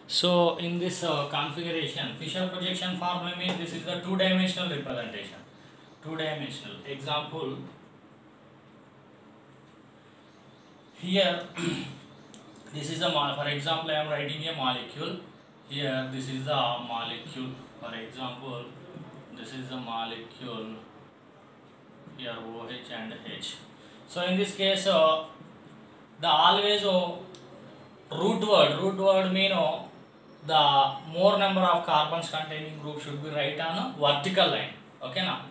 So in this configuration, Fisher projection formula means this is the two-dimensional representation. Two-dimensional. Example here. This is a for example, I am writing a molecule. Here, this is the molecule. For example, this is the molecule. Here, OH and H. So in this case, the always root word mean the more number of carbons containing group should be right on a vertical line. Okay na?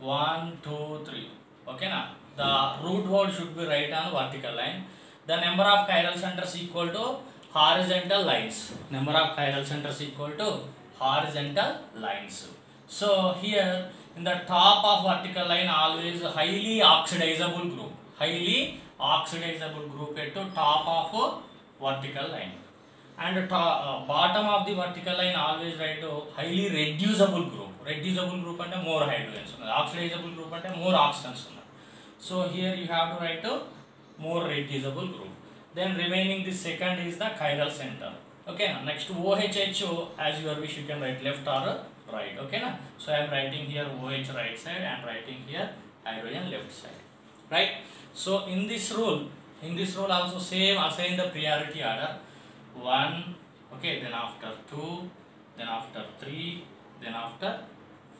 1, 2, 3. Okay na? The root word should be right on vertical line. The number of chiral centers equal to horizontal lines. Number of chiral centers equal to horizontal lines. So here in the top of vertical line always highly oxidizable group. Highly oxidizable group at the top of vertical line. And bottom of the vertical line always write to highly reducible group. Reducible group and more hydrogens. Oxidizable group and more oxidants. So here you have to write to more reducible group. Then remaining the second is the chiral center. Okay, now next OHH, as your wish you can write left or right. Okay, now so I am writing here OH right side and writing here hydrogen left side. Right. So in this rule also same assign the priority order. 1, okay, then after 2, then after 3, then after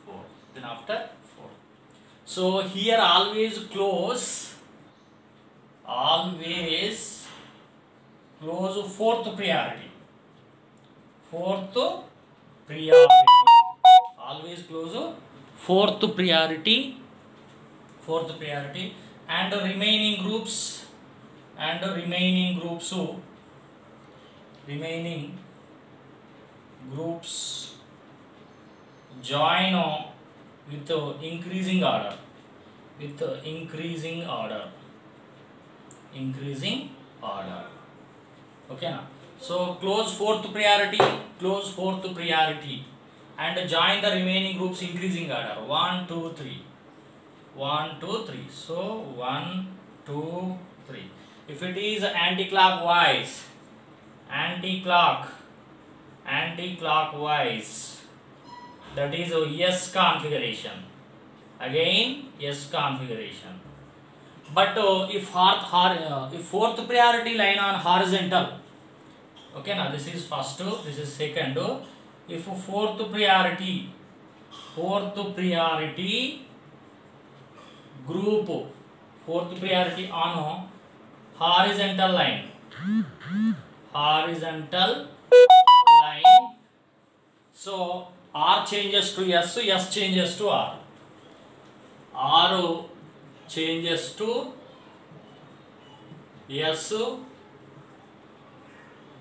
4, then after 4. So here always close fourth priority. Always close fourth priority and the remaining groups join with increasing order. Okay now. So close fourth priority and join the remaining groups increasing order. 1, 2, 3. 1, 2, 3. So 1, 2, 3. If it is anti-clockwise, that is a S configuration. Again S configuration. But if fourth priority line on horizontal, okay, now this is first, this is second. If fourth priority group, fourth priority on horizontal line, so R changes to S, S changes to R. R changes to S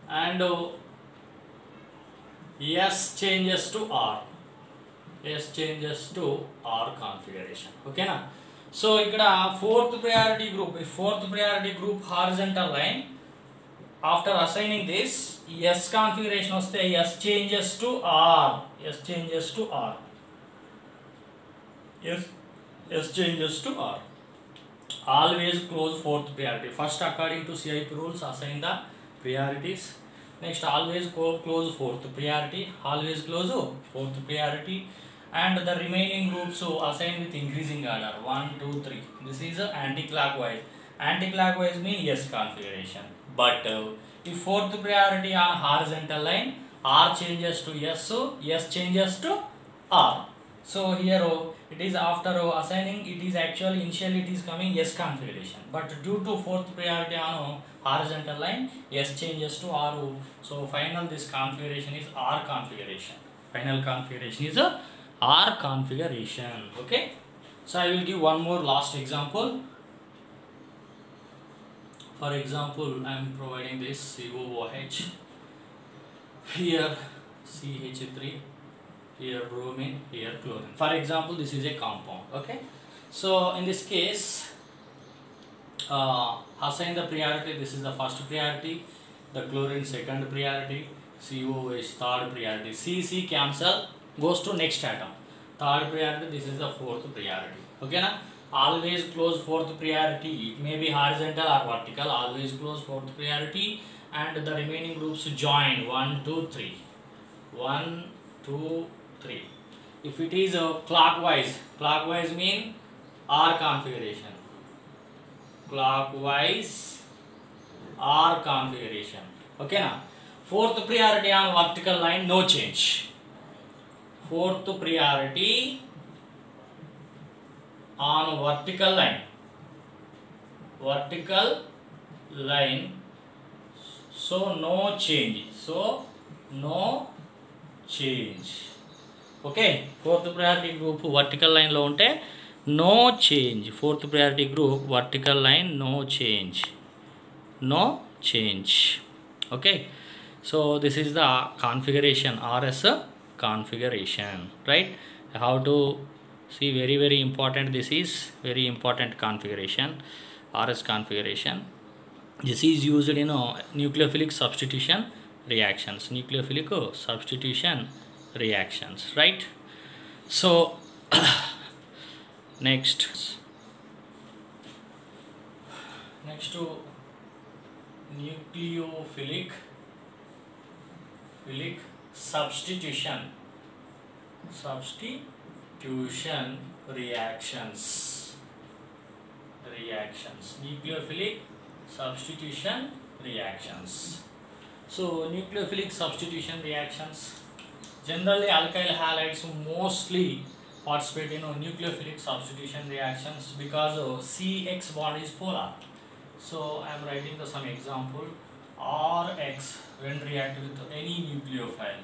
and S changes to R. S changes to R configuration. Okay na? So ikkada fourth priority group horizontal line. After assigning this S configuration vaste S changes to R. S changes to R. Always close fourth priority. First, according to CIP rules, assign the priorities. Next, always close fourth priority. Always close fourth priority. And the remaining groups assign with increasing order. 1, 2, 3. This is anti-clockwise. Anti-clockwise means S configuration. But if fourth priority on horizontal line, R changes to S, S changes to R. So here it is after assigning, it is actually initially it is coming S configuration, but due to fourth priority on horizontal line, S changes to R. So final this configuration is R configuration. Final configuration is R configuration. Okay. So I will give one more last example. For example, I am providing this COOH. Here CH3. Here bromine, here chlorine. For example, this is a compound. Okay. So in this case, assign the priority. This is the first priority. The chlorine second priority. COOH third priority. CC cancel, goes to next atom. Third priority. This is the fourth priority. Okay na? Always close fourth priority. It may be horizontal or vertical. Always close fourth priority and the remaining groups join 1, 2, 3. 1, 2, 3. If it is clockwise mean R configuration. Clockwise R configuration. Okay now. Fourth priority on vertical line, no change. Fourth priority on vertical line. So no change. Okay. Fourth priority group vertical line lo unte no change. Fourth priority group vertical line no change. Okay. So this is the configuration, RS configuration, right? How to see, very important. This is very important configuration, RS configuration. This is used in nucleophilic substitution reactions. Right? So next to nucleophilic substitution reactions. Nucleophilic substitution reactions. So nucleophilic substitution reactions, generally alkyl halides mostly participate in nucleophilic substitution reactions because CX bond is polar. So I am writing some example. RX when react with any nucleophile.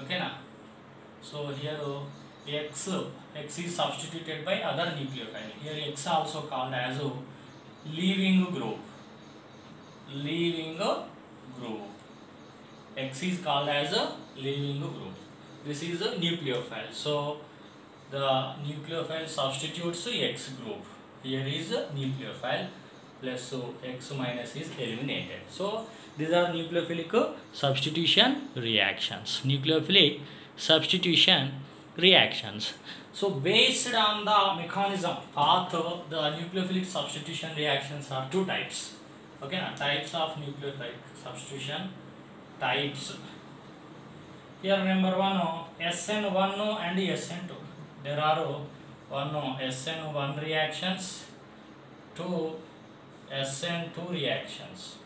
Okay na? So here X is substituted by other nucleophile. Here X also called as leaving group. X is called as a leaving group. This is a nucleophile. So the nucleophile substitutes X group. Here is a nucleophile plus, so X minus is eliminated. So these are nucleophilic substitution reactions. So based on the mechanism path, the nucleophilic substitution reactions are two types. Okay, types of nucleophilic substitution types. Here remember one SN1 and SN2. There are one SN1 reactions, two SN2 reactions.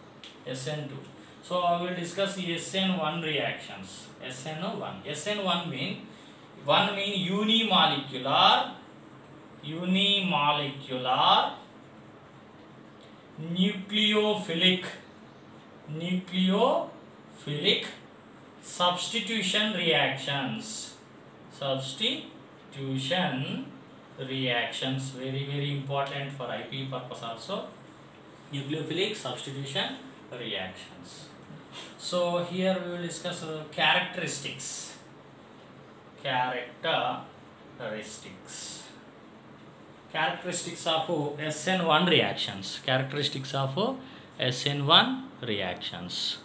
So I will discuss SN1 reactions. SN1 mean unimolecular nucleophilic substitution reactions. Very important for IP purpose also. Nucleophilic substitution reactions. So here we will discuss characteristics of SN1 reactions.